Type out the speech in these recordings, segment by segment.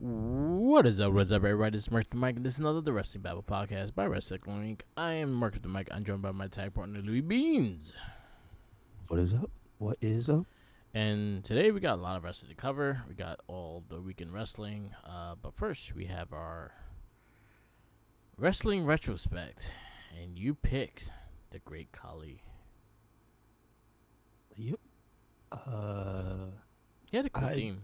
What is up, everybody? It's Mark the Mike, and this is another The Wrestling Babble podcast by Wrestling Link. I am Mark the Mike. I'm joined by my tag partner, Louis Beans. What is up? What is up? And today we got a lot of wrestling to cover. We got all the weekend wrestling. But first, we have our wrestling retrospect. And you picked the Great Khali. Yep. He had a cool I theme.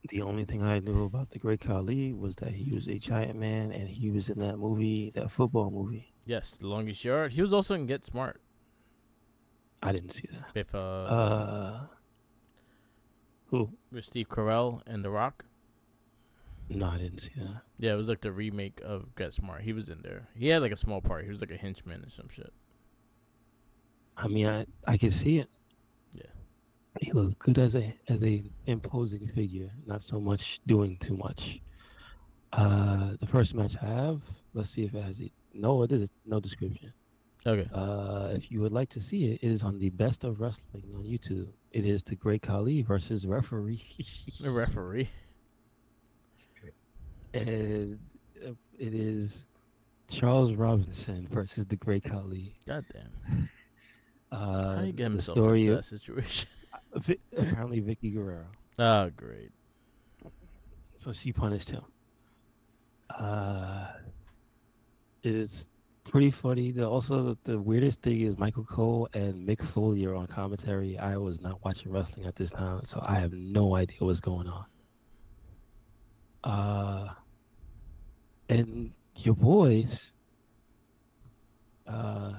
the only thing I knew about the Great Khali was that he was a giant man and he was in that movie, that football movie. Yes, The Longest Yard. He was also in Get Smart I didn't see that. with, Who? with Steve Carell and The Rock. No, I didn't see that. Yeah, it was like the remake of Get Smart. He was in there. He had like a small part. He was like a henchman or some shit. I mean, I can see it. Yeah. He looked good as a imposing figure, not so much doing too much. The first match I have, let's see if it has it. No, it is no description. Okay. If you would like to see it, it is on the Best of Wrestling on YouTube. It is the Great Khali versus referee. The referee. And it is Charles Robinson versus the Great Khali. Goddamn. How you get The himself into story that situation? apparently Vicky Guerrero. Oh, great. So she punished him. Uh, it is pretty funny. Also, the weirdest thing is Michael Cole and Mick Foley are on commentary. I was not watching wrestling at this time, so I have no idea what's going on. And your boys, uh,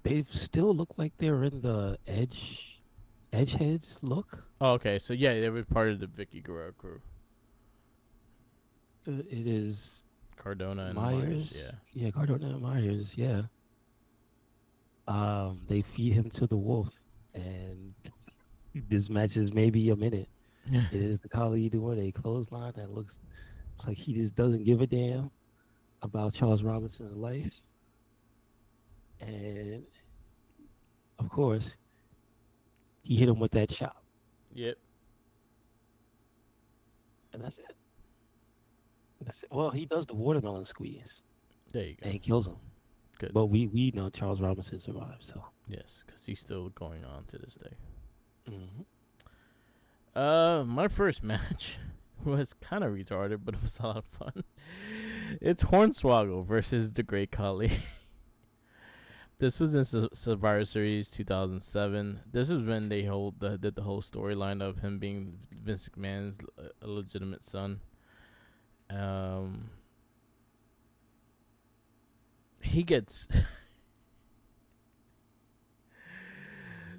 they still look like they're in the Edgeheads look. Oh, okay. So yeah, they were part of the Vicky Guerrero crew. It is Cardona and Myers. Myers. Yeah. Yeah, Cardona and Myers. Yeah. They feed him to the wolf, and this match is maybe a minute. Yeah. It is the Khali doing a clothesline that looks like he just doesn't give a damn about Charles Robinson's life. And of course, he hit him with that chop. Yep. And that's it. That's it. Well, he does the watermelon squeeze There you and go. he kills him. Good. But we know Charles Robinson survived, so. Yes, because he's still going on to this day. Mm-hmm. My first match was kind of retarded, but it was a lot of fun. It's Hornswoggle versus the Great Khali. This was in Survivor Series 2007. This is when they did the whole storyline of him being Vince McMahon's illegitimate son. Um, he gets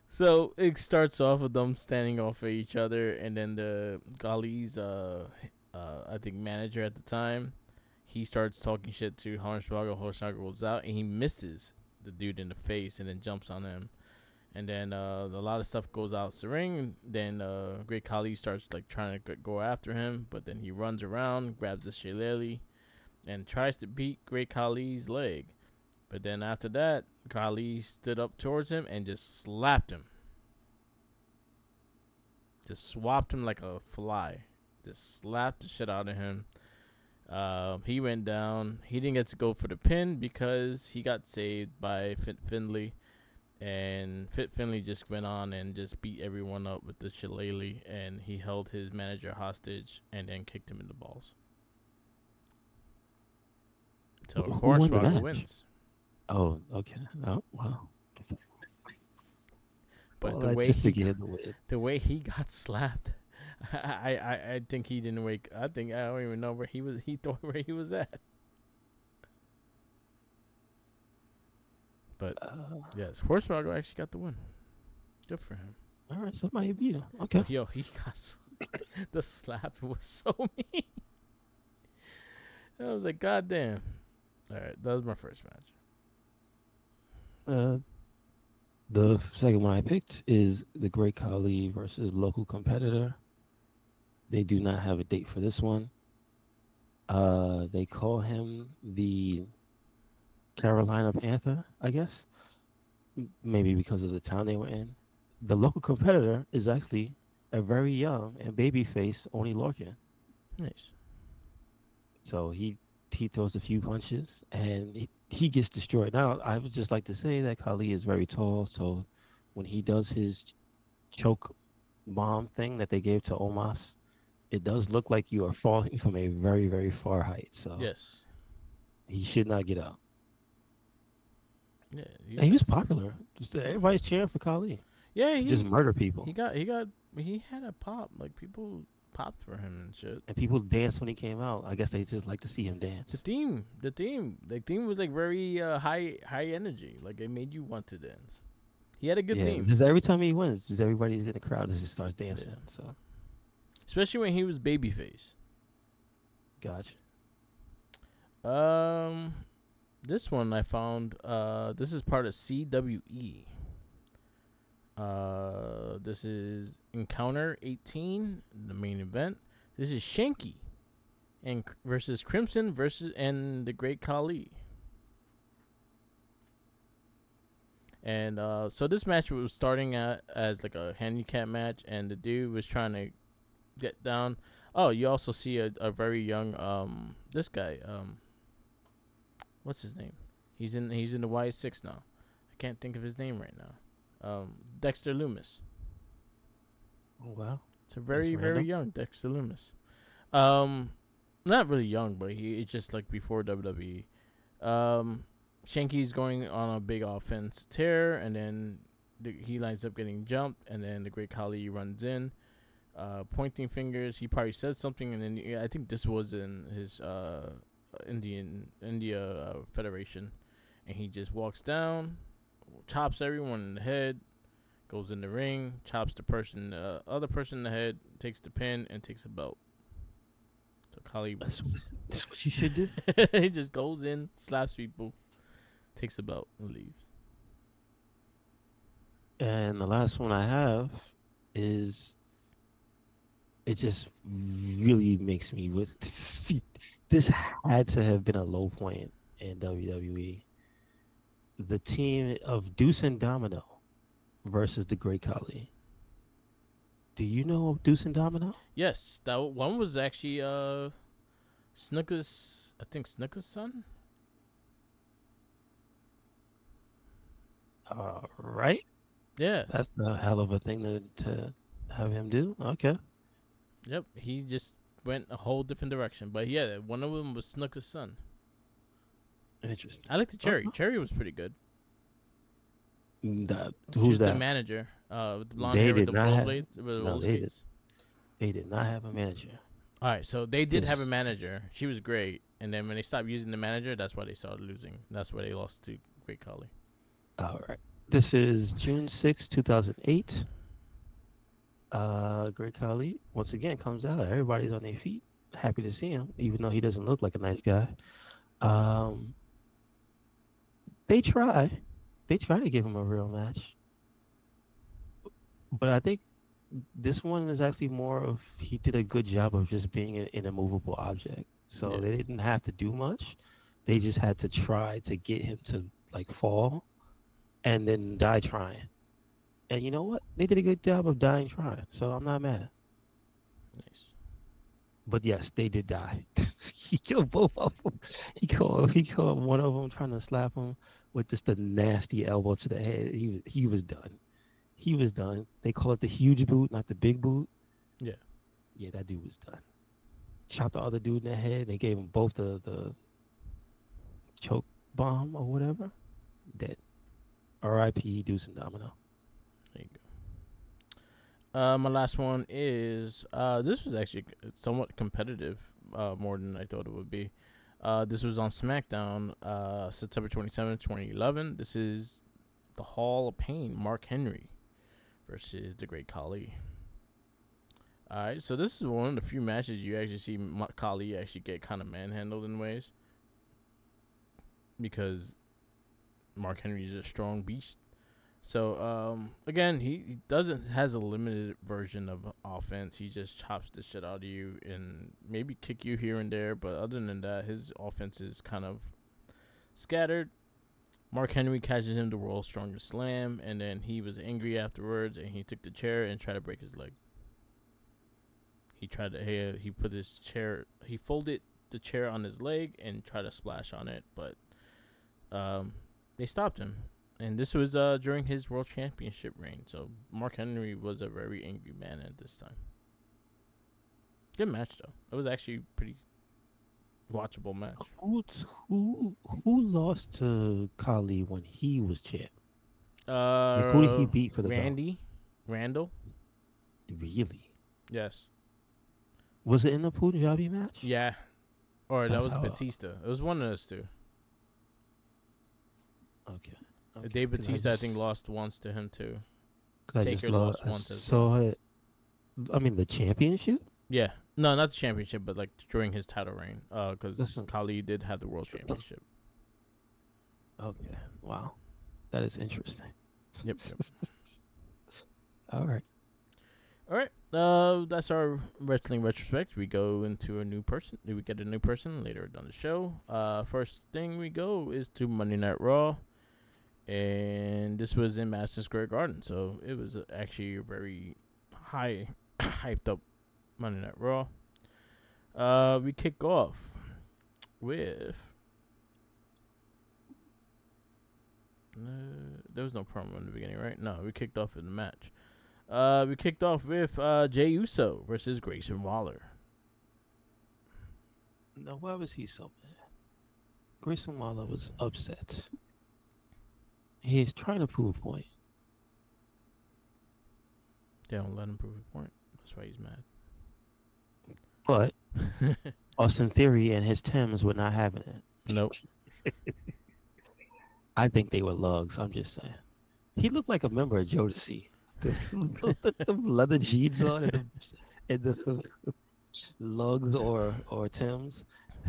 so it starts off with them standing off of each other, and then the Khali's I think manager at the time, he starts talking shit to Hornswoggle. Hornswoggle goes out and he misses the dude in the face and then jumps on him. And then a lot of stuff goes out the ring. Then Great Khali starts like trying to go after him, but then he runs around, grabs the shillelagh, and tries to beat Great Khali's leg. But then after that, Khali stood up towards him and just slapped him. Just swapped him like a fly. Just slapped the shit out of him. He went down. He didn't get to go for the pin because he got saved by Finley. And Finley just went on and just beat everyone up with the shillelagh, and he held his manager hostage and then kicked him in the balls. So Who won the Hornswoggle match? wins. Oh, okay. Oh, wow. But Well, that's just to get the win. the way he got slapped, I think he didn't wake. I don't even know where he was. He thought where he was at. But yes, Hornswoggle actually got the win. Good for him. All right, somebody beat him. Okay. But yo, he got the slap was so mean. I was like, God damn. All right, that was my first match. Uh, the second one I picked is the Great Khali versus local competitor. They do not have a date for this one. They call him the Carolina Panther, I guess. Maybe because of the town they were in. The local competitor is actually a very young and babyface Oni Lorcan. Nice. So he throws a few punches and he gets destroyed. Now, I would just like to say that Kali is very tall, so when he does his choke bomb thing that they gave to Omos, it does look like you are falling from a very, very far height. So Yes. he should not get up. Yeah, And he was that's popular. Just everybody's cheering for Kali yeah. to just murder He people. got he got he had a pop. Like people popped for him and shit. And people danced when he came out. I guess they just like to see him dance. The theme was like very high energy. Like it made you want to dance. He had a good Yeah, it's theme. just every time he wins, just everybody's in the crowd just starts dancing. Yeah, So, especially when he was babyface. gotcha. Um, this one I found. This is part of CWE. This is Encounter 18, the main event. This is Shanky and versus Crimson versus and the Great Khali. And so this match was starting at, as like a handicap match, and the dude was trying to get down. Oh, you also see a very young this guy what's his name? He's in the Y6 now. I can't think of his name right now. Dexter Loomis. Oh, wow. It's a That's very random. young Dexter Loomis. Um, not really young, but he it's just like before WWE. Um, Shanky's going on a big offense tear, and then he lines up getting jumped, and then the Great Khali runs in, pointing fingers. He probably said something, and then yeah, I think this was in his India Federation, and he just walks down, chops everyone in the head, goes in the ring, chops the person, other person in the head, takes the pin, and takes a belt. So Khali That's wins. that's what you should do. He just goes in, slaps people, takes a belt, and leaves. And the last one I have is it just really makes me with this had to have been a low point in WWE. The team of Deuce and Domino versus the Great Khali. Do you know Deuce and Domino? Yes, that one was actually Snooker's. I think Snooker's son. Right? Yeah. That's a hell of a thing to have him do. Okay. Yep. He just went a whole different direction. But yeah, one of them was Snooker's son. Interesting. I liked the Cherry. Okay. Cherry was pretty good. She Who's was the that? manager. With the blonde They hair with did the not have. rollerblades, with the No, roller skates. they did not have a manager. All right, so they did have a This. manager. She was great, and then when they stopped using the manager, that's why they started losing. That's why they lost to Great Khali. All right. This is June 2008. Great Khali once again comes out. Everybody's on their feet, happy to see him, even though he doesn't look like a nice guy. Um, they try, they try to give him a real match, but I think this one is actually more of he did a good job of just being an immovable object. So Yeah, they didn't have to do much. They just had to try to get him to like fall and then die trying. And you know what? They did a good job of dying trying. So I'm not mad. nice. But yes, they did die. He killed both of them. He called one of them trying to slap him with just a nasty elbow to the head. He was done. He was done. They call it the huge boot, not the big boot. Yeah, Yeah, that dude was done. Chopped the other dude in the head. They gave him both the choke bomb or whatever. Dead. R.I.P. Deuce and Domino. there you go. My last one is this was actually somewhat competitive, more than I thought it would be. This was on SmackDown, September 27th, 2011. This is the Hall of Pain, Mark Henry versus the Great Khali. Alright, so this is one of the few matches you actually see Khali actually get kind of manhandled in ways because Mark Henry is a strong beast. So again, he doesn't has a limited version of offense. He just chops the shit out of you and maybe kick you here and there. But other than that, his offense is kind of scattered. Mark Henry catches him the world's strongest slam, and then he was angry afterwards, and he took the chair and tried to break his leg. He tried to he put his chair he folded the chair on his leg and tried to splash on it, but um, they stopped him. And this was during his world championship reign, so Mark Henry was a very angry man at this time. Good match though. It was actually pretty watchable match. Who who lost to Kali when he was champ? Like who did he beat for the belt? Randy, Randall. Really? Yes. Was it in the Punjabi match? Yeah. Or that That's was how. Batista. It was one of those two. Okay. Okay. Dave Batista, I think, lost once to him too. Cause I just Taker lost. lost I once as well. saw it. I mean, the championship. Yeah. No, not the championship, but like during his title reign. Because Listen. Kali did have the world championship. Okay. Wow. That is interesting. Yep. Yep. All right. All right. That's our wrestling retrospect. We go into a new person. We get a new person later down the show. First thing we go is to Monday Night Raw, and this was in Madison Square Garden, so it was actually a very high, hyped up Monday Night Raw. We kick off with there was no promo in the beginning, right? No, we kicked off in the match. We kicked off with Jey Uso versus Grayson Waller. No, why was he so mad? Grayson Waller was upset. He's trying to prove a point. They don't let him prove a point. That's why he's But mad. Austin Theory and his Tims were not having it. Nope. I think they were lugs. I'm just saying. He looked like a member of Jodeci. The leather jeans on and the lugs or Tims.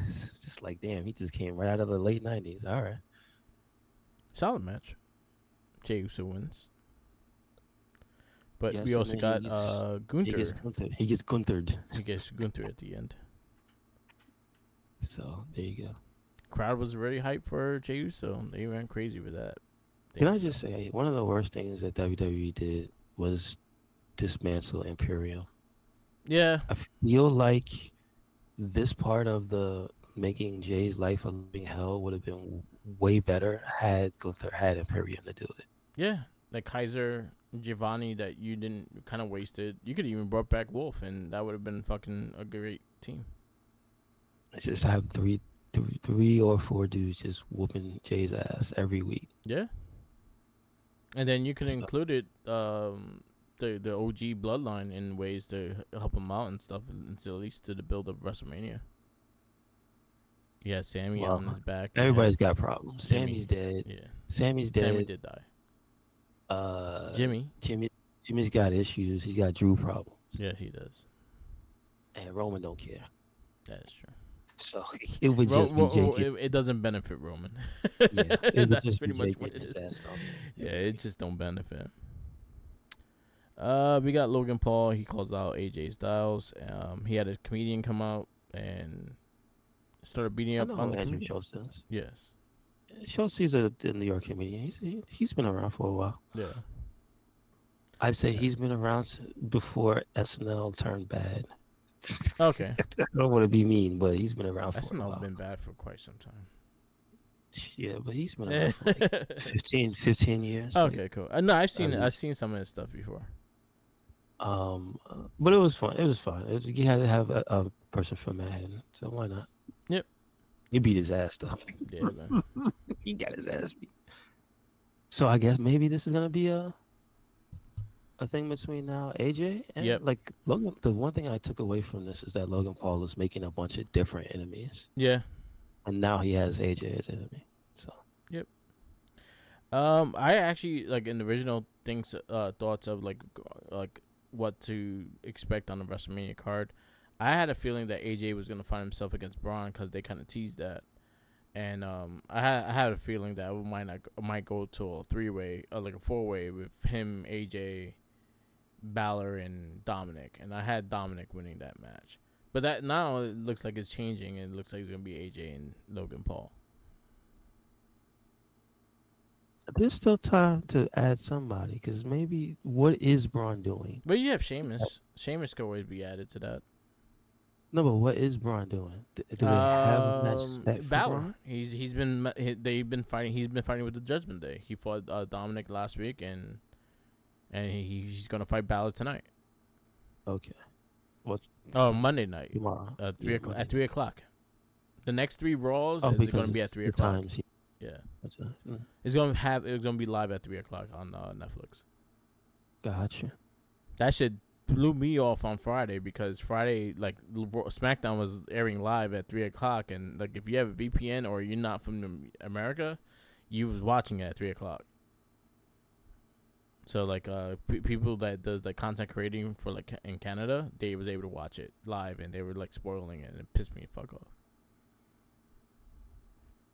It's just like, damn, he just came right out of the late 90s. All right. Solid match. Jey Uso wins. But Yes, we and also then got he gets Gunther. Gunther. He gets Gunther. He gets Gunther at the end. So there you go. Crowd was really hyped for Jey Uso. They went crazy with that. Can I just say, one of the worst things that WWE did was dismantle Imperium. Yeah. I feel like this part of the making Jay's life a living hell would have been way better had Gunther had Imperium to do it. Yeah. Like Kaiser, Giovanni that you didn't kind of wasted. You could even brought back Wolf, and that would have been fucking a great team. It's just have three or four dudes just whooping Jay's ass every week. Yeah. And then you could So, include it, the OG bloodline in ways to help them out and stuff, until at least to the build of WrestleMania. Yeah, Sammy on his well, back. everybody's got problems. Jimmy. Sammy's dead. Yeah. Sammy's Sammy dead. did die. Uh, Jimmy. Jimmy's got issues. He's got Drew problems. Yeah, he does. And Roman don't care. That is true. So it would just be Jake. It doesn't benefit Roman. Yeah, it would That's just pretty be much Jake what getting it his is. ass stomped. Yeah, it just don't benefit. We got Logan Paul. He calls out AJ Styles. He had a comedian come out and started beating I up know on who the Andrew comedian. Schultz is. Yes. Schultz is a New York comedian. He's been around for a while. Yeah. I'd say he's been around before SNL turned bad. Okay. I don't want to be mean, but he's been around for a SNL's while. been bad for quite some time. Yeah, but he's been around for like 15 years. Okay, cool. No, I've seen least. some of his stuff before. But it was fun. It was fun. You had to have a person from Manhattan, so why not? Yep. He beat his ass though. Yeah, man. He got his ass beat. So I guess maybe this is gonna be a thing between now AJ and Yep. like Logan. The one thing I took away from this is that Logan Paul is making a bunch of different enemies, Yeah. and now he has AJ as enemy. So Yep. I actually like in the original things, thoughts of like what to expect on the WrestleMania card. I had a feeling that AJ was gonna find himself against Braun because they kind of teased that, and I had a feeling that we might go to a 3-way, like a 4-way with him, AJ, Balor, and Dominic, and I had Dominic winning that match. But that now it looks like it's changing, and it looks like it's gonna be AJ and Logan Paul. there's still time to add somebody because maybe what is Braun doing? But you have Sheamus. Sheamus could always be added to that. No, but what is Braun doing? Do they have a match set for Balor. Braun? They've been fighting. He's been fighting with the Judgment Day. He fought Dominic last week, and he's gonna fight Balor tonight. Okay. What's Oh, Monday night, tomorrow? three Yeah, o'clock, at Monday. 3 o'clock. The next three Raws Oh, is because gonna be at three the o'clock. times. Yeah, Gotcha. it's gonna be live at 3 o'clock on Netflix. Gotcha. That shit blew me off on Friday because Friday like SmackDown was airing live at 3 o'clock, and like if you have a VPN or you're not from America, you was watching it at 3 o'clock. So like people that does like content creating for like in Canada, they was able to watch it live and they were like spoiling it and it pissed me the fuck off.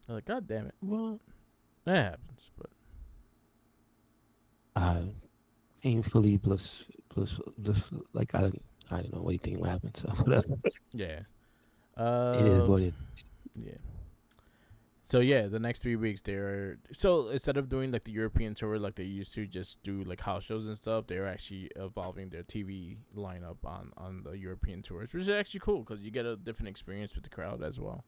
I was like, God damn it, Well, that happens, but I painfully bliss. Like I don't know what you think will happen. So yeah, it is uh, what it. yeah. So yeah, the next 3 weeks they're so instead of doing like the European tour like they used to just do like house shows and stuff, they're actually evolving their TV lineup on the European tours, which is actually cool because you get a different experience with the crowd as well.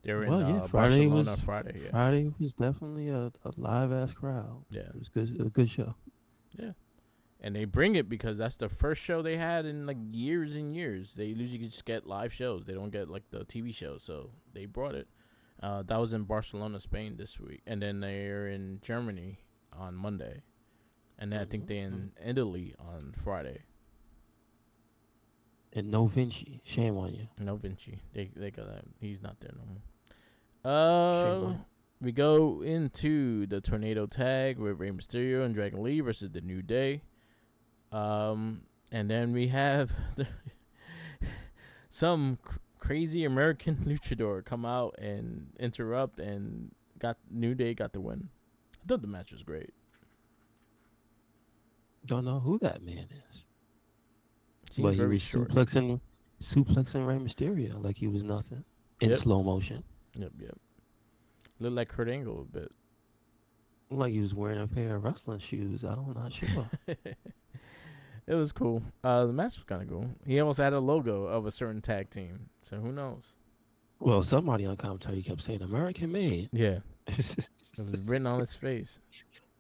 They were in Well, yeah. Barcelona Friday, yeah, Friday was definitely a live ass crowd. yeah, It was good. It was a good show. yeah. And they bring it because that's the first show they had in like years and years. They usually just get live shows. They don't get like the TV shows, so they brought it. That was in Barcelona, Spain this week, and then they're in Germany on Monday, and then I think they're Hmm. in Italy on Friday. And no Vinci. Shame on you. No Vinci, they got that. He's not there no more. Shame on you. We go into the tornado tag with Rey Mysterio and Dragon Lee versus the New Day. And then we have some crazy American luchador come out and interrupt, and got New Day got the win. I thought the match was great. Don't know who that man is, Seems but he very was short. suplexing Rey Mysterio like he was nothing in Yep, slow motion. yep. Looked like Kurt Angle a bit. Like he was wearing a pair of wrestling shoes. I'm not sure. It was cool. The match was kind of cool. He almost had a logo of a certain tag team, so who knows? Well, somebody on commentary kept saying American made. Yeah, it was written on his face.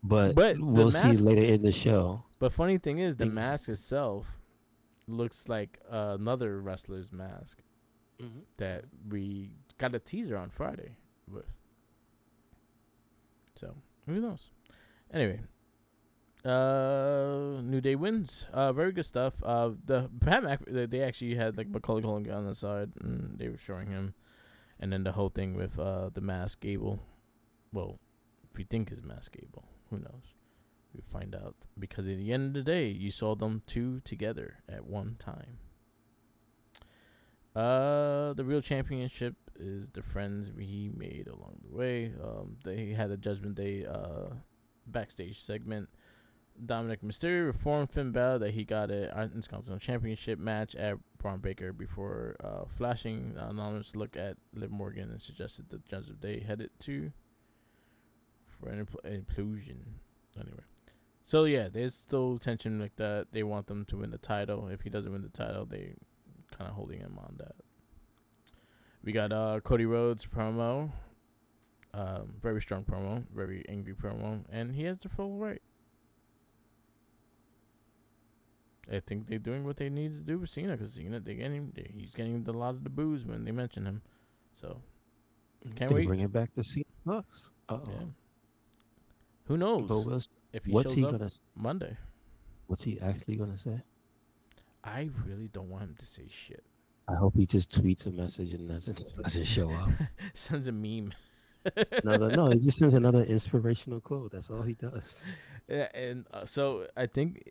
But But the we'll see mask. later in the show. But funny thing is, the Things. mask itself looks like another wrestler's mask Mhm. that we got a teaser on Friday with. So who knows? Anyway, New Day wins. Very good stuff. The they actually had like Macaulay Culkin on the side, and they were showing him, and then the whole thing with the mask Gable. Well, if you think his mask Gable, who knows? We find out because at the end of the day, you saw them two together at one time. The real championship is the friends we made along the way. They had a Judgment Day backstage segment. Dominic Mysterio informed Finn Balor that he got a Intercontinental Championship match at Braun Baker before flashing an anonymous look at Liv Morgan and suggested that Judgment Day headed to for an implosion. Anyway, so yeah, there's still tension like that. They want them to win the title. If he doesn't win the title, they kind of holding him on that. We got Cody Rhodes promo, very strong promo, very angry promo, and he has the full right. I think they're doing what they need to do with Cena because Cena, he's getting a lot of the boos when they mention him. So can't They wait. bring it back to see Bucks. Yeah, Oh, who but knows if he what's shows he up gonna Monday? what's he actually gonna say? I really don't want him to say shit. I hope he just tweets a message and doesn't show up. Sends a meme. No, he just sends another inspirational quote. That's all he does. Yeah, and so I think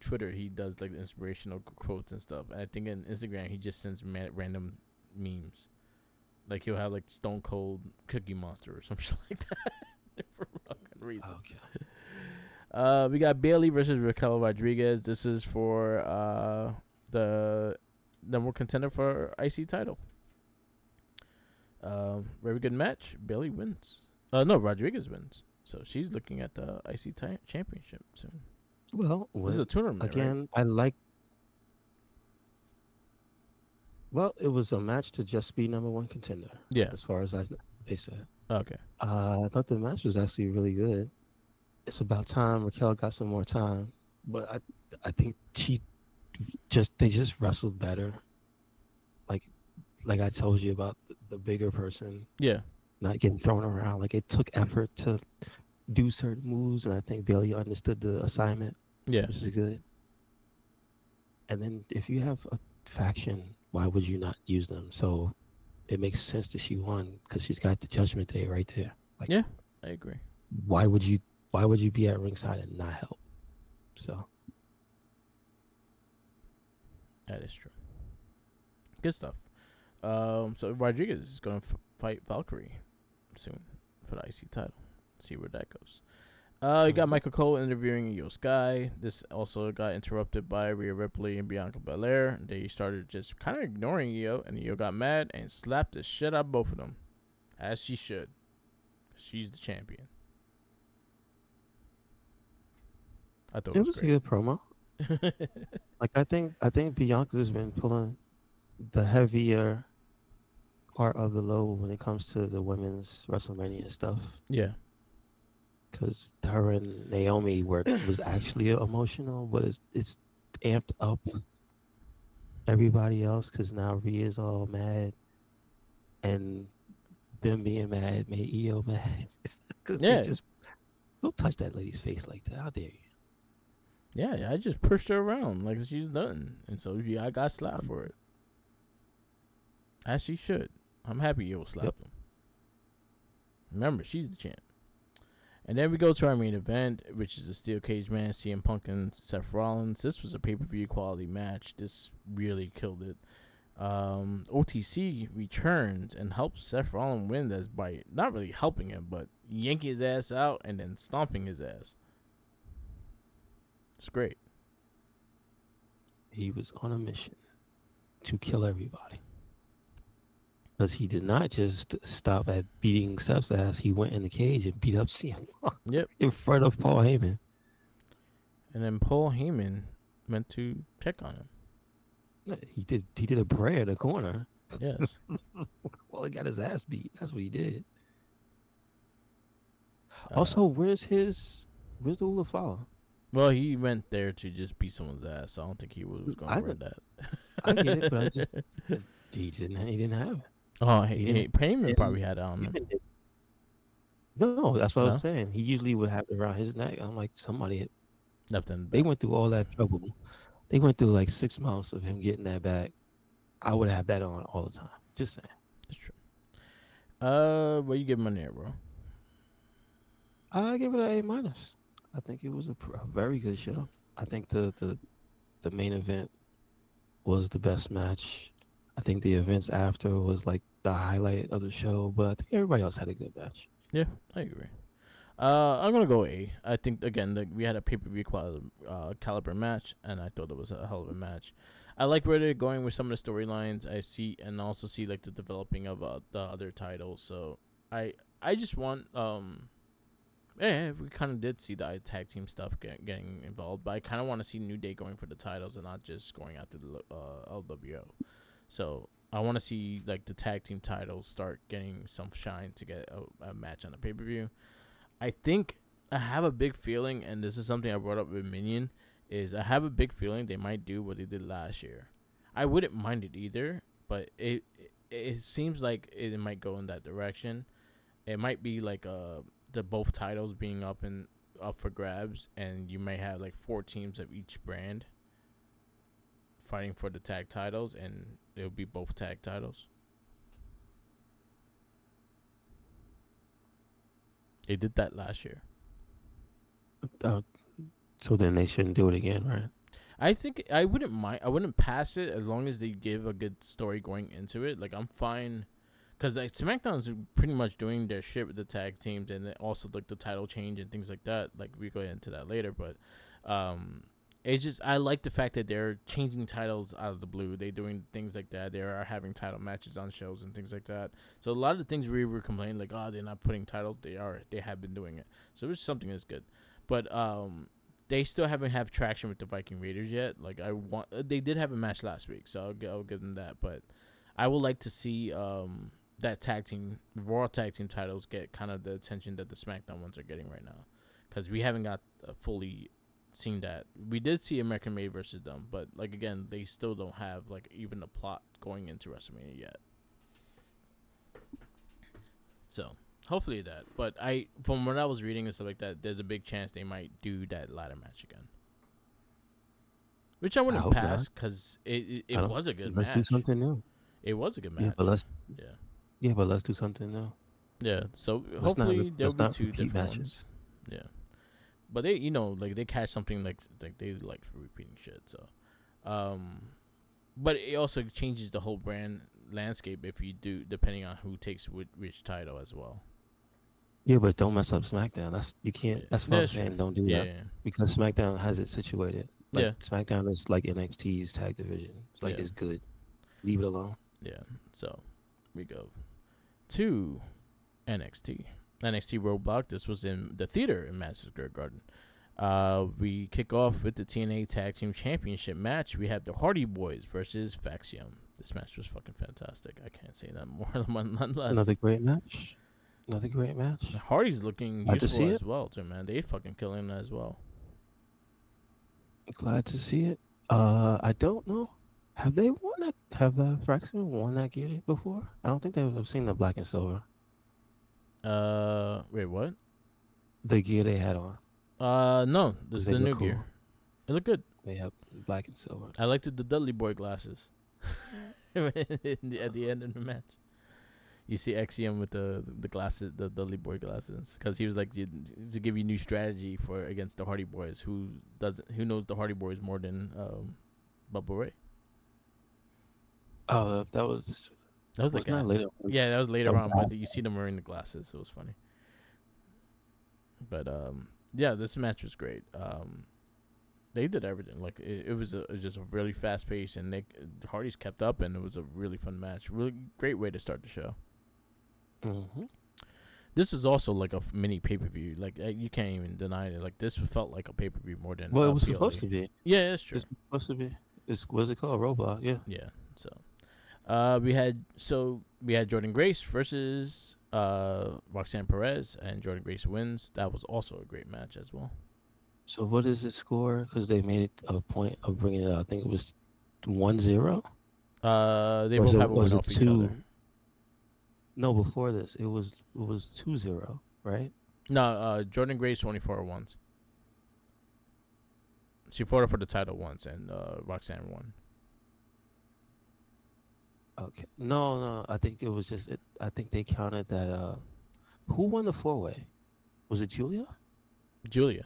Twitter he does like inspirational quotes and stuff. And I think in Instagram he just sends random memes. Like he'll have like Stone Cold Cookie Monster or some shit like that for fucking reason. Okay. We got Bailey versus Raquel Rodriguez. This is for the number one contender for IC title. Very good match. Bailey wins. No, Rodriguez wins. So she's looking at the championship soon. Well, This is a when tournament, right? again, I like Well, it was a match to just be number one contender, Yeah. as far as they said. Okay. I thought the match was actually really good. It's about time Raquel got some more time, but I think they just wrestled better. Like like I told you about the bigger person Yeah. not getting thrown around. Like it took effort to do certain moves, and I think Bailey understood the assignment, Yeah. which is good. And then if you have a faction, why would you not use them? So it makes sense that she won because she's got the Judgment Day right there. Like Yeah. I agree. why would you why would you be at ringside and not help? So That is true. Good stuff. So Rodriguez is gonna fight Valkyrie soon for the IC title. See where that goes. You got mhm. Michael Cole interviewing Io Sky. This also got interrupted by Rhea Ripley and Bianca Belair. They started just kind of ignoring Io, and Io got mad and slapped the shit out of both of them, as she should. She's the champion. I thought it It was was a great. good promo. Like I think Bianca's been pulling the heavier part of the load when it comes to the women's WrestleMania stuff. Yeah. Because her and Naomi work was actually emotional, but it's amped up everybody else because now Rhea's all mad, and them being mad made Io mad because they Yeah. just don't touch that lady's face like that. How dare you? Yeah. I just pushed her around like she's nothing, and so yeah, I got slapped for it, as she should. I'm happy Io Yep. slapped him. Remember, she's the champ. And then we go to our main event, which is the Steel Cage Match, CM Punk and Seth Rollins. This was a pay-per-view quality match. This really killed it. OTC returns and helps Seth Rollins win this by not really helping him, but yanking his ass out and then stomping his ass. It's great. He was on a mission to kill everybody. Because he did not just stop at beating Seth's ass. He went in the cage and beat up CM Punk Yep. in front of Paul Heyman. And then Paul Heyman meant to check on him. He did a prayer in the corner. Yes. Well, he got his ass beat. That's what he did. Uh, Also, where's the Hula Follow? well, he went there to just beat someone's ass. So I don't think he was going to I wear I get it, but I that. just he didn't have it. Oh, He didn't. Payman And probably had it on him. Heyman did. No, that's what I was No, saying. He usually would have it around his neck. I'm like, somebody. left in the They back. went through all that trouble. They went through like 6 months of him getting that back. I would have that on all the time. Just saying. That's true. What you give him on there, bro? I give it an A minus. I think it was a very good show. I think the main event was the best match. I think the events after was like the highlight of the show, but I think everybody else had a good match. Yeah, I agree. I'm gonna go A. I think again we had a pay-per-view caliber match, and I thought it was a hell of a match. I like where they're going with some of the storylines. I see, and also see like the developing of the other titles. So I I just want yeah, we kind of did see the tag team stuff getting involved, but I kind of want to see New Day going for the titles and not just going after the LWO. So I want to see like the tag team titles start getting some shine to get a match on the pay per view. I think I have a big feeling, and this is something I brought up with Minion, is I have a big feeling they might do what they did last year. I wouldn't mind it either, but it seems like it might go in that direction. It might be like the both titles being up for grabs, and you may have like four teams of each brand fighting for the tag titles, and it'll be both tag titles. They did that last year. Uh, so then they shouldn't do it again, right? I think I wouldn't mind. I wouldn't pass it as long as they give a good story going into it. Like I'm fine, cause like SmackDown's pretty much doing their shit with the tag teams and then also like the title change and things like that. Like we go into that later, but um, it's just I like the fact that they're changing titles out of the blue. They're doing things like that. They are having title matches on shows and things like that. So a lot of the things we were complaining like, oh, they're not putting titles. They are. They have been doing it. So it's something that's good. But they still haven't have traction with the Viking Raiders yet. Like I want, they did have a match last week, so I'll give them that. But I would like to see that tag team Raw tag team titles get kind of the attention that the SmackDown ones are getting right now, because we haven't got fully seen that. We did see American Made versus them, but like again, they still don't have like even a plot going into WrestleMania yet. So hopefully that. But from what I was reading and stuff like that, there's a big chance they might do that ladder match again, which I I wouldn't hope not. pass because I it don't. was a good Let's do match. something new. It was a good Yeah, but match. Yeah. let's do something new. Yeah. So Let's not hopefully there'll let's be not two repeat different ones. matches. Yeah. But like they catch something like they like for repeating shit. So, um, but it also changes the whole brand landscape if you do, depending on who takes which title as well. Yeah, but don't mess up SmackDown. That's you can't. Yeah, That's what I'm that's true. saying. Don't do Yeah, that yeah, because SmackDown has it situated. Like yeah, SmackDown is like NXT's tag division. It's like yeah, it's good. Leave it alone. yeah. So we go to NXT. NXT Roadblock. This was in the theater in Madison Square Garden. We kick off with the TNA Tag Team Championship match. We have the Hardy Boys versus Faxium. This match was fucking fantastic. I can't say that more, none less. Another great match. Another great The match. Hardy's looking Glad to useful see it. as well too, man. They fucking killing as well. Glad to see it. I don't know. Have they won that? Have Fraxon won that gear before? I don't think I've seen the black and silver. Wait, what? The gear they had on No, this because is they the look new gear. cool. It looked good. They have black and silver. I liked the Dudley Boy glasses. At the end of the match, you see Axiom with the glasses, the Dudley Boy glasses, because he was like to give you new strategy for against the Hardy Boys. Who knows the Hardy Boys more than Bubba Ray? That was That was like wasn't that later on? yeah, that was That later was on, but you see them wearing the glasses. So it was funny. But yeah, this match was great. They did everything. Like it was just a really fast pace, and the Hardys kept up, and it was a really fun match. Really great way to start the show. hmm This was also like a mini pay per view. Like you can't even deny it. Like this felt like a pay per view more than Well, it a was supposed PLE. to be. Yeah, that's true. It's supposed to be. It's what's it called? Robot. Yeah. Yeah. So we had Jordan Grace versus Roxanne Perez, and Jordan Grace wins. That was also a great match as well. So what is the score? Because they made it a point of bringing it up. I think it was 1-0, They both have a was win it off each other. 2? No, before this it was 2-0, right? No, Jordan Grace 24 once. She fought for the title once, and Roxanne won. Okay. No, no. I think it was just. I think they counted that. Who won the four-way? Was it Julia? Julia.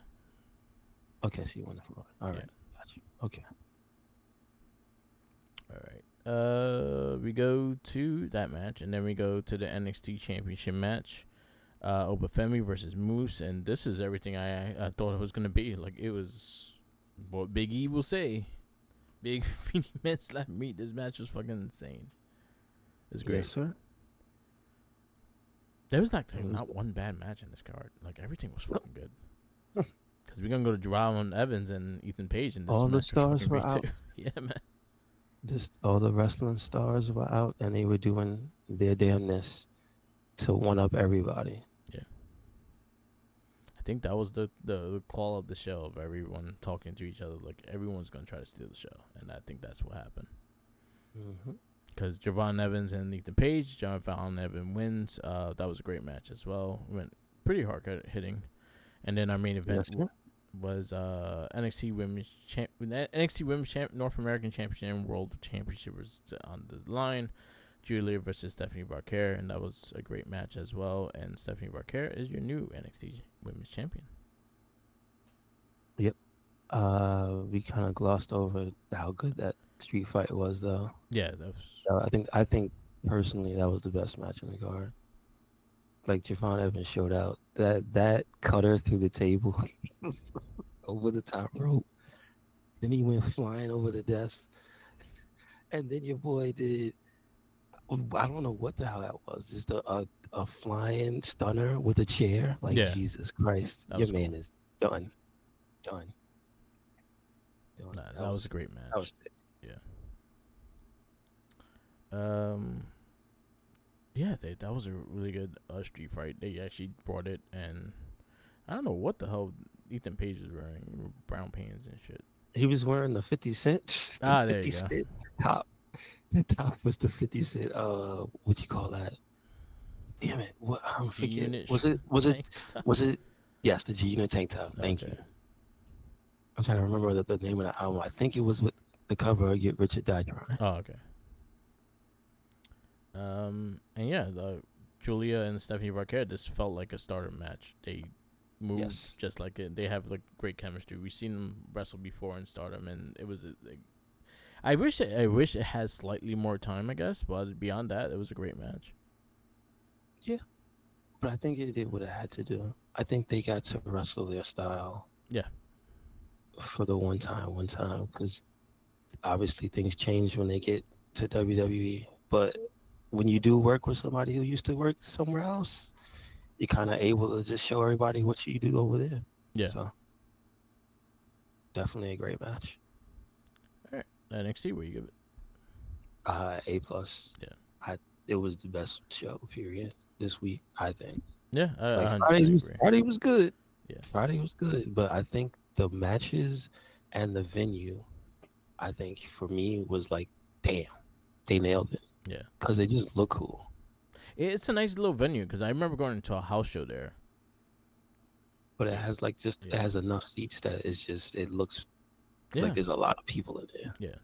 Okay, she won the four-way. All Yeah. right, got you. Okay. All right. We go to that match, and then we go to the NXT Championship match. Obafemi versus Moose, and this is everything I thought it was gonna be. Like it was what Big E will say. Big men slap meat. This match was fucking insane. It's Yes, great. sir. There was It was not one bad match in this card. Like everything was fucking good. Cause we're gonna go to Jerome Evans and Ethan Page, and this all the match was stars fucking were great too. out. Yeah, man. Just all the wrestling stars were out, and they were doing their damnness to one up everybody. Yeah. I think that was the call of the show of everyone talking to each other. Like everyone's gonna try to steal the show, and I think that's what happened. hmm Because Javon Evans and Ethan Page, John Fallon Evans wins. That was a great match as well. Went pretty hard hitting, and then our main event Yes, sir. was NXT Women's North American Championship and World Championship was on the line. Julia versus Stephanie Barker, and that was a great match as well. And Stephanie Barker is your new NXT Women's Champion. Yep. We kind of glossed over how good that street fight was, though. Yeah, that was. I think personally that was the best match in the card. Like Javon Evans showed out. That cutter through the table over the top rope. Then he went flying over the desk. And then your boy did. I don't know what the hell that was. Just a flying stunner with a chair. Like Yeah, Jesus Christ, that your was man cool. is done, done, done. Nah, That that was a was great that was match. sick. Yeah. Um, yeah, that was a really good street fight. They actually brought it, and I don't know what the hell Ethan Page was wearing, brown pants and shit. He was wearing the 50 Cent, the Ah, there you 50 go. Cent top. The top was the 50 Cent. What you call that? Damn it! What I don't G forget. Unit Was it? Was it? tank top. Was it? Yes, the G Unit tank top. Thank Okay. you. I'm trying to remember the name of the album. I think it was with the cover of Get Rich or Die Trying. Oh, okay. And yeah, the Julia and Stephanie Barquer just felt like a starter match. They moved Yes. just like it. They have like great chemistry. We've seen them wrestle before in Stardom, and it was. Like, I wish it had slightly more time. I guess, but beyond that, it was a great match. Yeah, but I think it did what it had to do. I think they got to wrestle their style Yeah, for the one time, because obviously things change when they get to WWE. But when you do work with somebody who used to work somewhere else, you're kind of able to just show everybody what you do over there. yeah. So definitely a great match. All right, NXT. Where you give it? A plus. Yeah, I It was the best show period this week. I think. yeah. I Like 100% agree. Friday was good. Yeah, Friday was good, but I think the matches and the venue, I think for me was like, damn, they nailed it yeah. because they just look cool. It's a nice little venue because I remember going to a house show there. But it Like, has like just it yeah, has enough seats that it's just it looks like yeah, there's a lot of people in there. yeah.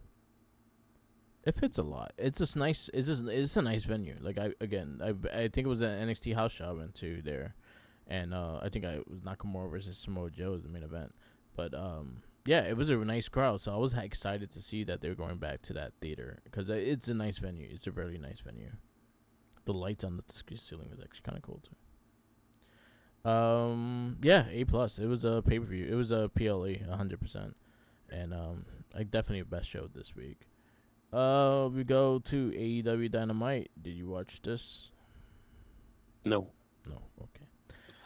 It fits a lot. It's just nice. It's a nice venue. Like I think it was an NXT house show I went to there, and I think I was Nakamura versus Samoa Joe as the main event. But yeah, it was a nice crowd, so I was excited to see that they were going back to that theater because it's a nice venue. It's a very nice venue. The lights on the ceiling is actually kind of cool too. Yeah, A plus. It was a pay per view. It was a PLE, 100%, and like definitely a best show this week. We go to AEW Dynamite. Did you watch this? No, No. Okay.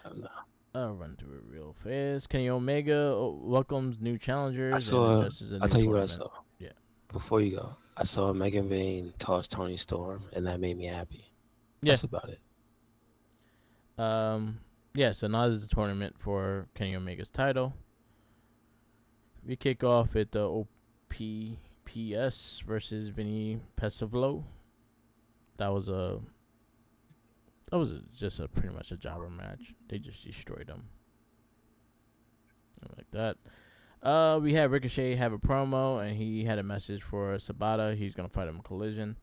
I don't know. I'll run through it real fast. Kenny Omega welcomes new I challengers and saw. addresses a I'll new tell you what I tournament. saw Yeah. before you go. I saw Megan Vane toss Tony Storm, and that made me happy. Yeah. That's about it. Yeah. So now there's a tournament for Kenny Omega's title. We kick off at the OPPS versus Vinny Pesavlo. That was a just a pretty much a jobber match. They just destroyed him like that. We had Ricochet have a promo, and he had a message for Sabata. He's gonna fight him in Collision.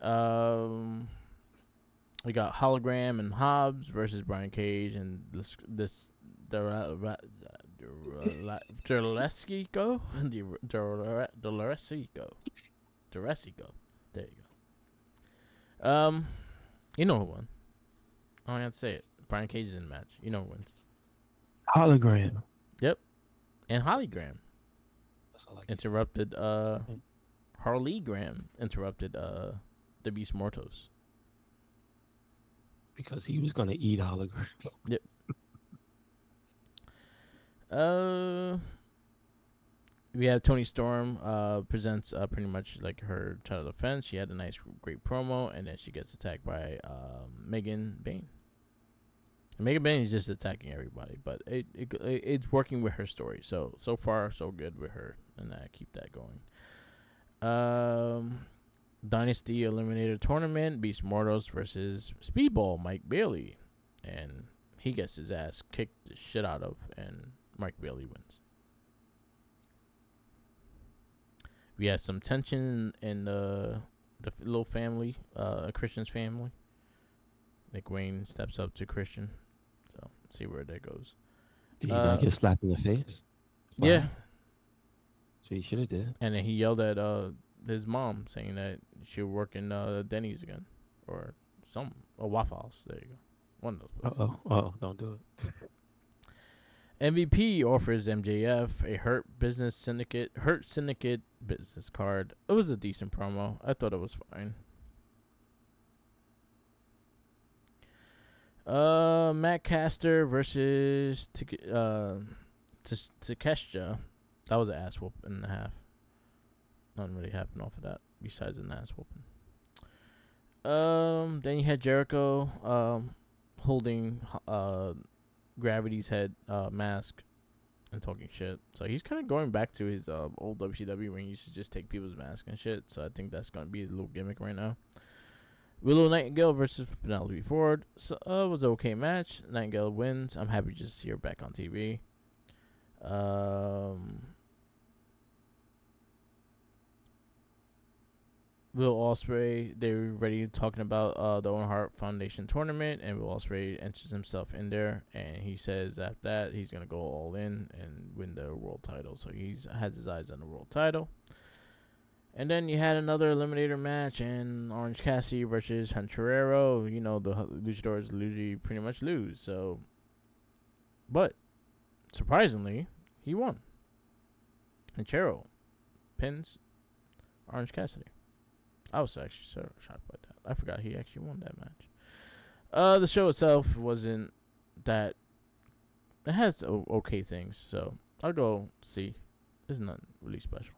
Um, we got Hologram and Hobbs versus Brian Cage and this Durlesco. Durlesco. There you go. You know who won. I don't have to say it. Brian Cage is in the match. You know who wins. Hologram. Yep. And Hologram That's all I get. interrupted. Harley Graham interrupted. The Beast Mortos. Because he was gonna eat Hologram. Yep. Uh, we have Tony Storm presents pretty much like her title defense. She had a nice, great promo, and then she gets attacked by Megan Bain. And Megan Bain is just attacking everybody, but it's working with her story. So far so good with her, and I keep that going. Dynasty Eliminator Tournament: Beast Mortals versus Speedball Mike Bailey, and he gets his ass kicked the shit out of, and Mike Bailey wins. We had some tension in the little family, Christian's family. Nick Wayne steps up to Christian, so see where that goes. Did he not Uh, get slapped in the face? yeah, Wow. So he should have did. and then he yelled at his mom, saying that she'll work in Denny's again, or Waffle House. There you go, one of those places. Don't do it. MVP offers MJF a Hurt Syndicate business card. It was a decent promo. I thought it was fine. Matt Caster versus Takeshita. That was an ass whoop and a half. Nothing really happened off of that besides an ass whooping. Then you had Jericho holding Gravity's head mask and talking shit. So he's kind of going back to his old WCW when he used to just take people's masks and shit. So I think that's gonna be his little gimmick right now. Willow Nightingale versus Penelope Ford. So was an okay match. Nightingale wins. I'm happy just to see her back on TV. Um, Will Ospreay, they're ready talking about the Owen Hart Foundation tournament, and Will Ospreay enters himself in there, and he says after that he's gonna go all in and win the world title. So he's has his eyes on the world title. And then you had another eliminator match, and Orange Cassidy versus Hunterero. You know the luchadors usually pretty much lose. So, but surprisingly, he won. Hunterero pins Orange Cassidy. I was actually so shocked by that. I forgot he actually won that match. The show itself wasn't that. It has okay things, so I'll go see. It's not really special.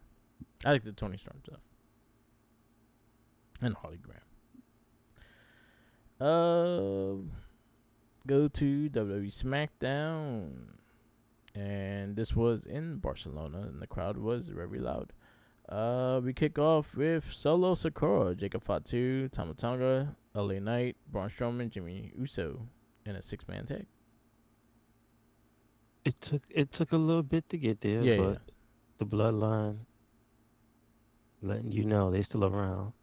I like the Tony Storm stuff and Harley Graham. Go to WWE SmackDown, and this was in Barcelona, and the crowd was very loud. We kick off with Solo Sakura, Jacob Fatu, Tamatonga, LA Knight, Braun Strowman, Jimmy Uso, in a 6-man tag. It took a little bit to get there, Yeah, yeah, but the bloodline letting you know they still around.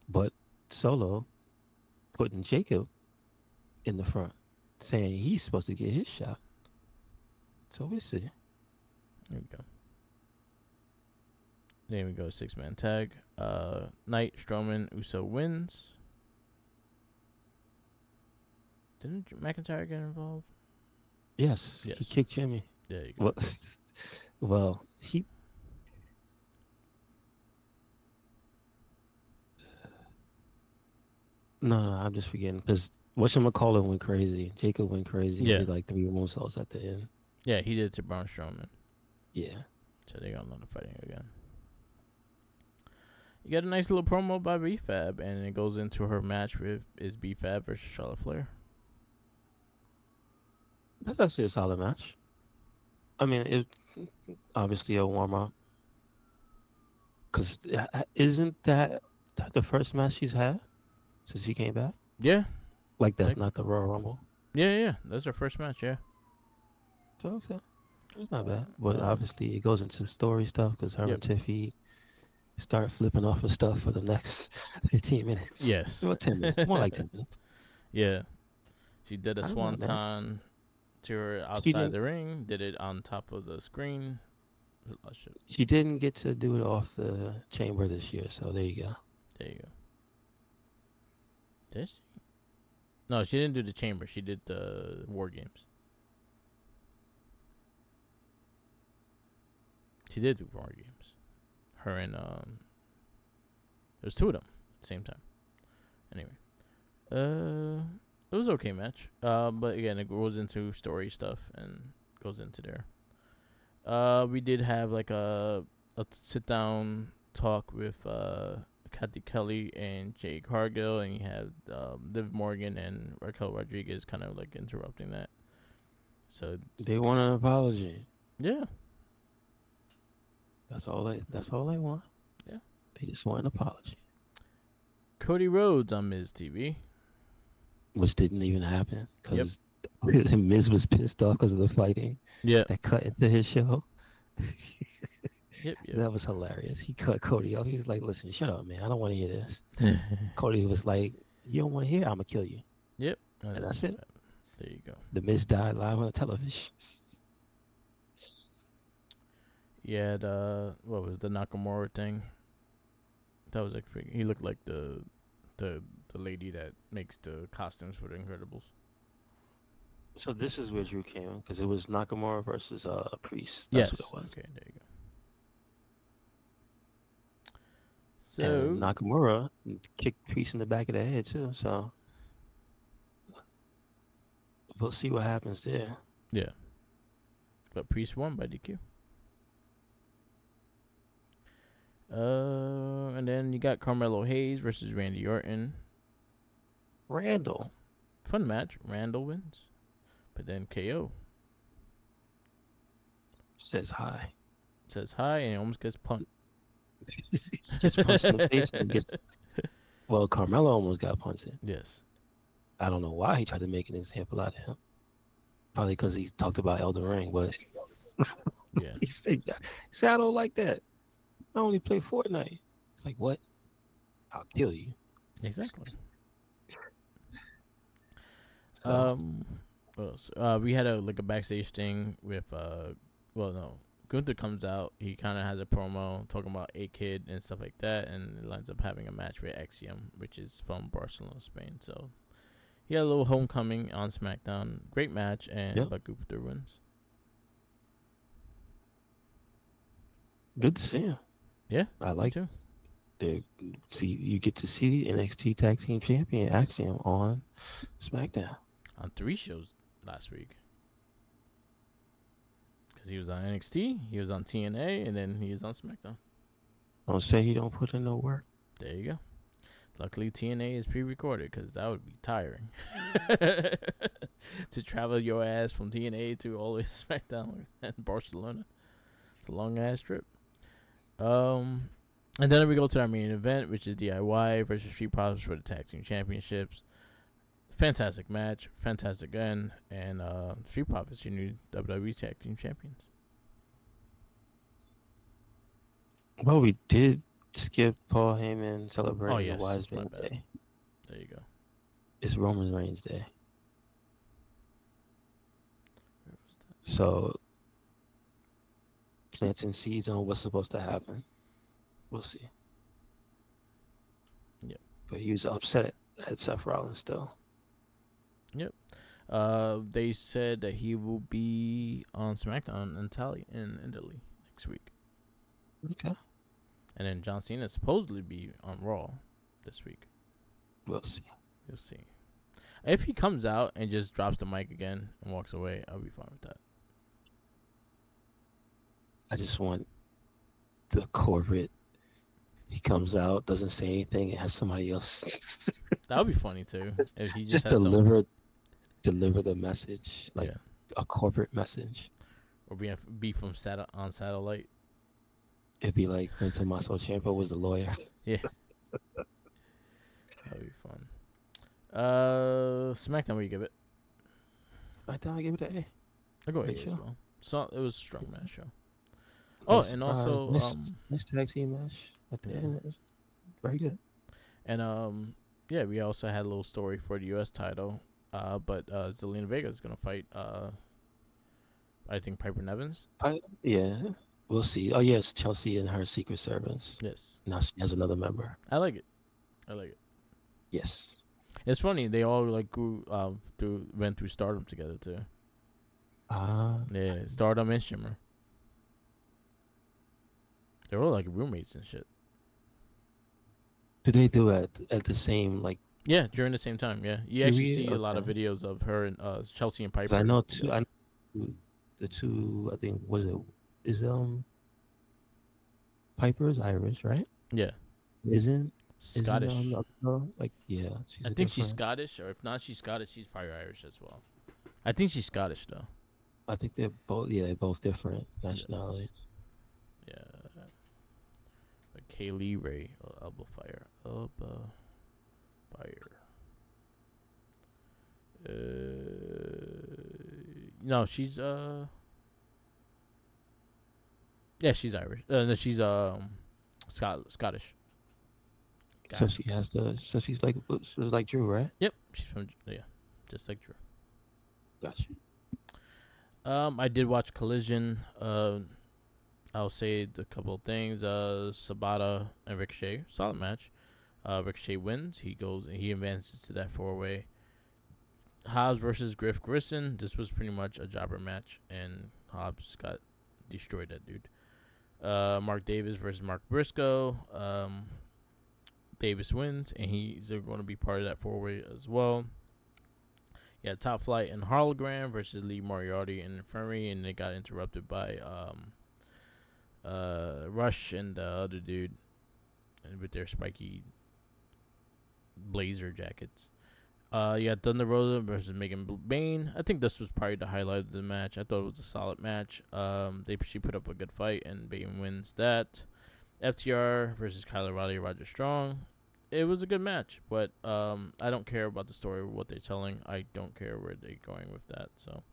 But Solo putting Jacob in the front, saying he's supposed to get his shot. So we see. there we go. Then we go 6-man tag. Knight, Strowman, Uso wins. Didn't McIntyre get involved? Yes, he Yes. kicked Jimmy. There you go. Well, well, he. No, no, I'm just forgetting because whatchamacallit went crazy. Jacob went crazy and Yeah, did like 3 moonsaults at the end. yeah, he did it to Braun Strowman. Yeah. So they got another fighting again. You got a nice little promo by BFAB, and it goes into her match with is BFAB versus Charlotte Flair. That's actually a solid match. I mean, it's obviously a warm up because isn't that the first match she's had since she came back? Yeah, Like that's technically. not the Royal Rumble. Yeah. That's her first match. Yeah. So okay, it's not bad. Uh, But um. obviously it goes into story stuff because her Yep. and Tiffy start flipping off of stuff for the next 15 minutes. Yes. Well, 10 minutes, more like 10 minutes. Yeah. She did a I don't know, man. swanton to her She outside didn't. the ring. Did it on top of the screen. Oh, shit. She didn't get to do it off the chamber this year. So there you go. There you go. Did she? No, she didn't do the chamber. She did the war games. She did do war games. Her and there's two of them at the same time. Anyway, it was okay match. But again, it goes into story stuff and goes into there. We did have like a sit down talk with Kathy Kelly and Jay Cargill, and you had Liv Morgan and Raquel Rodriguez kind of like interrupting that. So They want an apology. yeah, That's all they. That's all they want. yeah. They just want an apology, Cody Rhodes on Miz TV. which didn't even happen Yep. because Miz was pissed off because of the fighting Yep. that cut into his show. Yep. That was hilarious. He cut Cody off. He was like, "Listen, shut up, man. I don't want to hear this." Yep. Cody was like, "You don't want to hear? I'm gonna kill you." Yep. And that's it. There you go. The Miz died live on the television. Yeah, the what was the Nakamura thing? That was like he looked like the the lady that makes the costumes for the Incredibles. So this is where Drew came in because it was Nakamura versus Priest. That's what it Yes. was. Okay, there you go. And So Nakamura kicked Priest in the back of the head too. So we'll see what happens there. yeah, but Priest won by DQ. And then you got Carmelo Hayes versus Randy Orton. Randall Fun match. Randall wins, but then KO says hi. says hi and almost gets punched. He gets punched in the face and gets. Well, Carmelo almost got punched in. Yes. I don't know why he tried to make an example out of him. Probably because he talked about Elden Ring, but Yeah. he said, I don't like that. I only play Fortnite. It's like, what? I'll kill you. Exactly. So, Um. What else? We had a backstage thing with well no. Gunther comes out. He kind of has a promo talking about a kid and stuff like that, and it ends up having a match with Axiom, which is from Barcelona, Spain. So he had a little homecoming on SmackDown. Great match, and yep, but Gunther wins. good to see him. Yeah, I me like too. the see you get to see the NXT Tag Team Champion Axiom on SmackDown. On 3 shows last week. Because he was on NXT, he was on TNA, and then he was on SmackDown. Don't say he don't put in no work. There you go. Luckily, TNA is pre-recorded because that would be tiring to travel your ass from TNA to all the way to SmackDown and Barcelona. It's a long ass trip. Um, and then we go to our main event, which is DIY versus Street Profits for the Tag Team Championships. Fantastic match, fantastic end, and Street Profits, your new WWE Tag Team Champions. Well, we did skip Paul Heyman Oh celebrating the yes, Wise my Man bad. Day. There you go. It's Roman Reigns Day. Where was that? So planting seeds on what's supposed to happen. We'll see. Yep. But he was upset at Seth Rollins still. Yep. They said that he will be on SmackDown in Italy next week, Okay. and then John Cena is supposedly be on Raw this week. We'll see. We'll see. If he comes out and just drops the mic again and walks away, I'll be fine with that. I just want the corporate. He comes out, doesn't say anything, and has somebody else That would be funny too just, if he just just has some. deliver the message, like Yeah, a corporate message. or be from on satellite. It'd be like when Tommaso Ciampa was a lawyer. Yeah, that'd be fun. SmackDown, what you give it? I thought I give it an A. I'll go Great A as show. well. So it was a strong match show. Oh, No and surprise. also Nice tag team match at the mhm. end. It was very good. And yeah, we also had a little story for the U.S. title. But Zelina Vega is gonna fight I think Piper Nevins. Yeah, we'll see. Oh yes, Chelsea and her Secret Service. Yes, Now she has another member. I like it. I like it. Yes. It's funny they all like grew through went through Stardom together too. Uh, Yeah, Stardom and Shimmer. They were all like roommates and shit. did they do it at the same like Yeah, during the same time. Yeah, you actually period? see a lot of Okay. videos of her and Chelsea and Because I Piper know two. together. I know the two. I think was it is Piper's Irish, right? Yeah, Isn't Scottish. like yeah, I she's a think she's different. Scottish, or if not, she's Scottish. She's probably Irish as well. I think she's Scottish though. I think they're both they're both different Yeah, nationalities. yeah. But Kaylee Ray, Elbow Fire, Elbow Fire. No, she's yeah, she's Irish. No, she's Scottish. So Gotcha. she's like Drew, right? Yep, she's from yeah, just like Drew. Gotcha. I did watch Collision. I'll say a couple of things. Sabata and Ricochet, solid match. Ricochet wins. He advances to that 4-way. Hobbs versus Griff Grissom. This was pretty much a jobber match, and Hobbs got destroyed. That dude. Mark Davis versus Mark Briscoe. Davis wins, and he's going to be part of that 4-way as well. Yeah, Top Flight and Hologram versus Lee Moriarty and Infirmary, and they got interrupted by Rush and the other dude, and with their spiky blazer jackets. You got Thunder Rosa versus Megan Bane. I think this was probably the highlight of the match. I thought it was a solid match. She put up a good fight and Bane wins that. FTR versus Kyler Riley, Roger Strong. It was a good match, but I don't care about the story or what they're telling. I don't care where they're going with that. So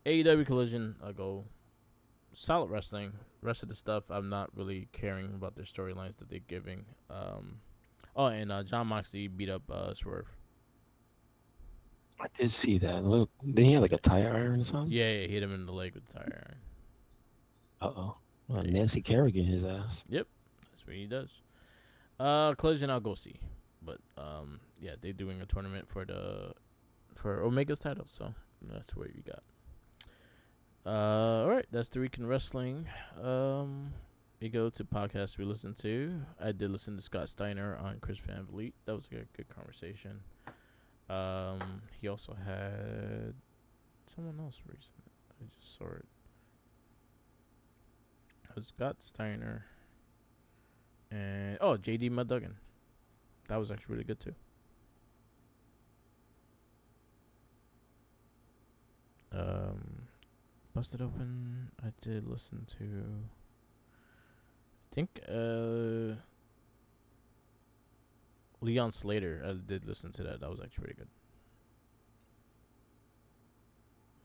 AEW Collision, I'll go solid wrestling. Rest of the stuff, I'm not really caring about their storylines that they're giving. And John Moxley beat up Swerve. I did see that. Look, did he have like a tire iron or something? Yeah, hit him in the leg with the tire iron. Uh-oh. Well, Yeah. Nancy Kerrigan his ass. Yep, that's what he does. Collision I'll go see, but yeah, they're doing a tournament for Omega's title, so that's what you got. All right, that's the week in wrestling. We go to podcasts we listen to. I did listen to Scott Steiner on Chris Van Vliet. That was a good conversation. He also had someone else recently. I just saw it. It was Scott Steiner and JD Muduggan. That was actually really good too. Um, Busted Open. I did listen to. I think Leon Slater. I did listen to that. That was actually pretty good.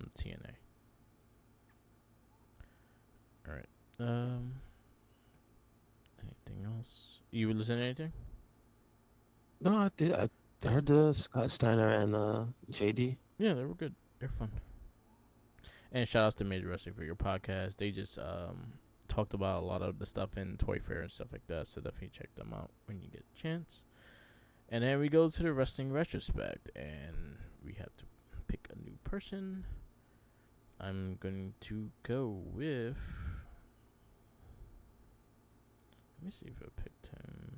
On TNA. All right. Anything else? You were listening to anything? No, I did. I heard the Scott Steiner and JD. Yeah, they were good. They're fun. And shout outs to Major Wrestling for your podcast. They just talked about a lot of the stuff in Toy Fair and stuff like that. So definitely check them out when you get a chance. And then we go to the wrestling retrospect, and we have to pick a new person. I'm going to go with. Let me see if I picked him.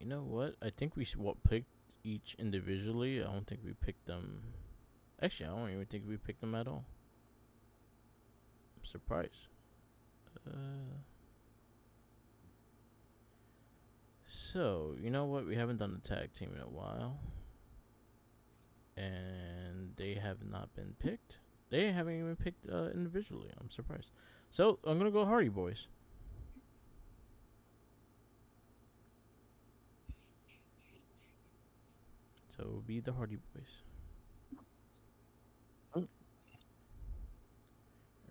You know what? I think we picked each individually. I don't think we picked them. Actually, I don't even think we picked them at all. I'm surprised. Uh, so, you know what? We haven't done the tag team in a while. And they have not been picked. They haven't even picked individually. I'm surprised. So, I'm going to go Hardy Boys. So, it will be the Hardy Boys.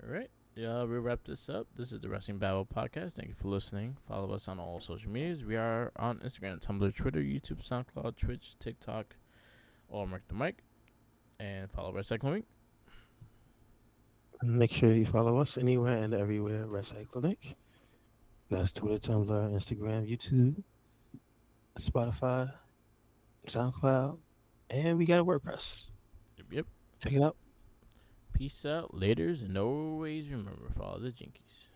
Alright. Yeah, we'll wrap this up. This is the Wrestling Babble Podcast. Thank you for listening. Follow us on all social medias. We are on Instagram, Tumblr, Twitter, YouTube, SoundCloud, Twitch, TikTok, all Mark the Mic. And follow Recycling Week. Make sure you follow us anywhere and everywhere. Recycling. That's Twitter, Tumblr, Instagram, YouTube, Spotify, SoundCloud, and we got a WordPress. Yep. Check it out. Peace out. Laters. And always remember, follow the Jinkies.